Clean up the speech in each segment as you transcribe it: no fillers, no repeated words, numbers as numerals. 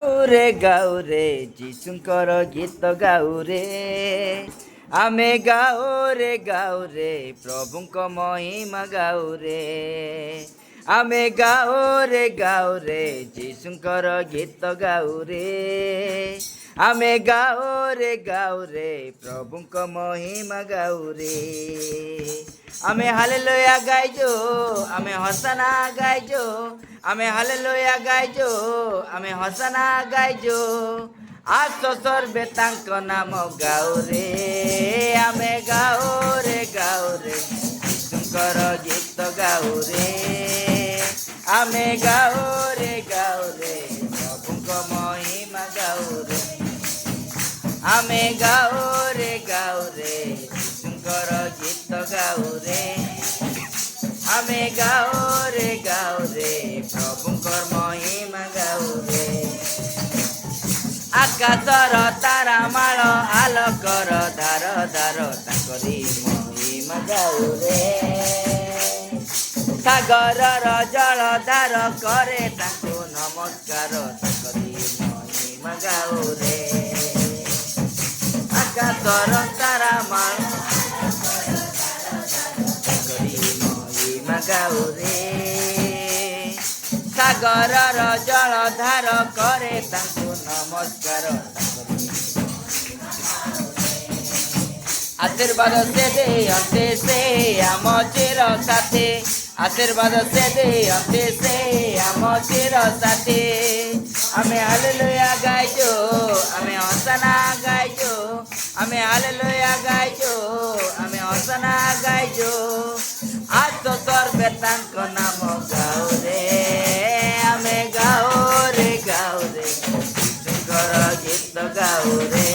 ଗାଉ ରେ ଯୀଶୁଙ୍କର ଗୀତ ଗାଉ ରେ ଆମେ ଗାଉ ରେ ପ୍ରଭୁଙ୍କ ମହିମା ଗାଉ ରେ ଆମେ ଗାଉ ରେ ଯୀଶୁଙ୍କର ଗୀତ ଗାଉ ରେ ଆମେ ଗାଉ ରେ ପ୍ରଭୁଙ୍କ ମହିମା ଗାଉ ରେ ଆମେ ହାଲେଲୁୟା ଗାଇଛୁ ଆମେ ହସନା ଗାଇଛୁ ଆମେ ହାଲେଲୁୟା ଗାଇଛୁ ଆମେ ହସନା ଗାଇଛୁ ଆସ ସର୍ବେ ତାଙ୍କ ନାମ ଗାଉ ରେ ଆମେ ଗାଉ ରେ ଯୀଶୁଙ୍କର ଗୀତ ଗାଉ ରେ ଆମେ ଗାଉ ରେ ପ୍ରଭୁଙ୍କ ମହିମା ଗାଉ ରେ ଆମେ ଗାଉ ରେ ଯୀଶୁଙ୍କର ଗୀତ ଗାଉ ରେ ଆମେ ଗାଉ ରେ ପ୍ରଭୁଙ୍କର ମହିମା ଗାଉ ରେ ଆକାଶର ତାରା ମାଳ ଆଲୋକର ଧାର ଧାର ତାଙ୍କରି ମହିମା ଗାଉ ରେ ସାଗରର ଜଳ ଧାର କରେ ତାଙ୍କୁ ନମସ୍କାର ତାଙ୍କରି ମହିମା ଗାଉ ରେ ଆକାଶର ତାରା ମାଳ ଗାଉ ରେ ସାଗରର ଜଳ ଧାର କରେ ତାଙ୍କୁ ନମସ୍କାର ଆଶୀର୍ବାଦ ସେ ଦେଅନ୍ତେ ସେ ଆମ ଚିର ସାଥୀ ଆଶୀର୍ବାଦ ସେ ଦେଅନ୍ତେ ସେ ଆମ ଚିର ସାଥୀ ଆମେ ହାଲେଲୁୟା ଗାଇଛୁ ଆମେ ହସନା ଗାଇଛୁ ଆମେ ହାଲେଲୁୟା ଗାଇଛୁ ଆମେ ହସନା ଗାଇଛୁ ଆସ ସର୍ବେ ତାଙ୍କ ନାମ ଗାଉ ରେ ଆମେ ଗାଉ ରେ ଯୀଶୁଙ୍କର ଗୀତ ଗାଉ ରେ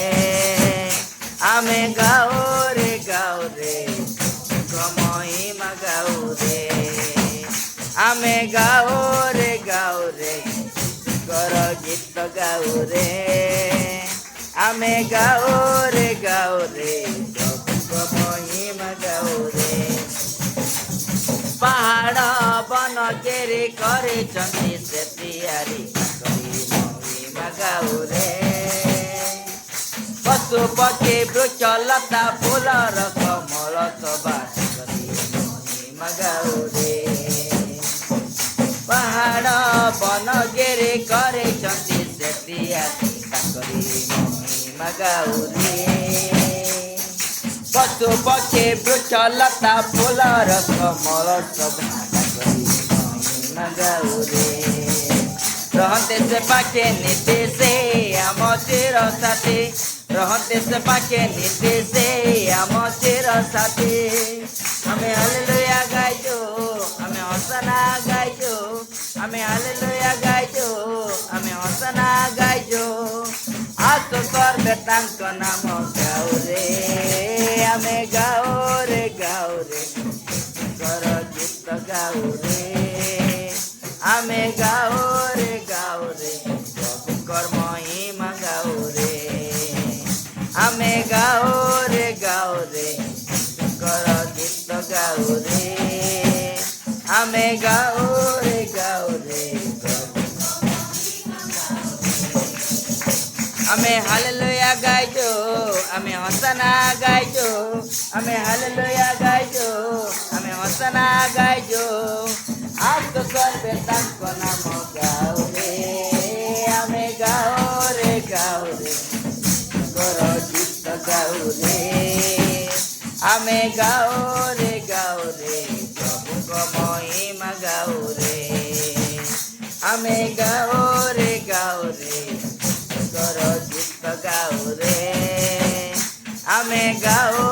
ଆମେ ଗାଉ ରେ ଯୀଶୁଙ୍କ ମହିମା ଗାଉ ରେ ଆମେ ଗାଉ ରେ ଯୀଶୁଙ୍କର ଗୀତ ଗାଉ ରେ ଆମେ ଗାଉ ରେ ପ୍ରଭୁଙ୍କ ମହିମା ଗାଉ ରେ ପାହାଡ଼ ବନ କେରି କରିଛନ୍ତି ସେ ତିଆରି କରି ମହିମା ଗାଉ ରେ ପଶୁ ପକ୍ଷୀ ବୃକ୍ଷ ଲତା ଫୁଲର କମଳ ସଭା କରି ମହିମା ଗାଉ ରେ ପାହାଡ଼ ବନ କେରି କରିଛନ୍ତି ସେ ତିଆରି କରି ମହିମା ଗାଉ ରେ ପଶୁ ପକ୍ଷୀ ବୃକ୍ଷ ଲତା ଫୁଲର କମଳ ସଭା କରି ମହିମା ଗାଉ ରେ ରହନ୍ତେ ସେ ପାଖେ ନିତି ସେ ଆମ ଚିର ସାଥୀ ରହନ୍ତେ ସେ ପାଖେ ନିତି ସେ ଆମ ଚିର ସାଥୀ ଆମେ ହାଲେଲୁୟା ଗାଇଛୁ ଆମେ ହସନା ଗାଇଛୁ ଆମେ ହାଲେଲୁୟା ଗାଇଛୁ ଆମେ ହସନା ଗାଇଛୁ ଆସ ସର୍ବେ ତାଙ୍କ ନାମ ଗାଉ ରେ ଆମେ ଗାଉ ରେ ଯୀଶୁଙ୍କର ଗୀତ ଗାଉ ରେ ଆମେ ଗାଉ ରେ ପ୍ରଭୁଙ୍କର ମହିମା ଗାଉ ରେ ଆମେ ଗାଉ ରେ ଯୀଶୁଙ୍କର ଗୀତ ଗାଉ ରେ ଆମେ ଗାଉ ରେ ଆମେ ହାଲେଲୁୟା ଗାଇଛୁ ଆମେ ହସନା ଗାଇଛୁ ଆମେ ହାଲେଲୁୟା ଗାଇଛୁ ଆମେ ହସନା ଗାଇଛୁ ଆସ ସର୍ବେ ତାଙ୍କ ନାମ ଗାଉ ରେ ଆମେ ଗାଉ ରେ ଯୀଶୁଙ୍କର ଗୀତ ଗାଉ ରେ ଆମେ ଗାଉ ରେ ପ୍ରଭୁଙ୍କ ମହିମା ଗାଉ ରେ ଆମେ ଗାଉ ରେ ଯୀଶୁଙ୍କର ଗୀତ ଗାଉ ରେ ଆମେ ଗାଉ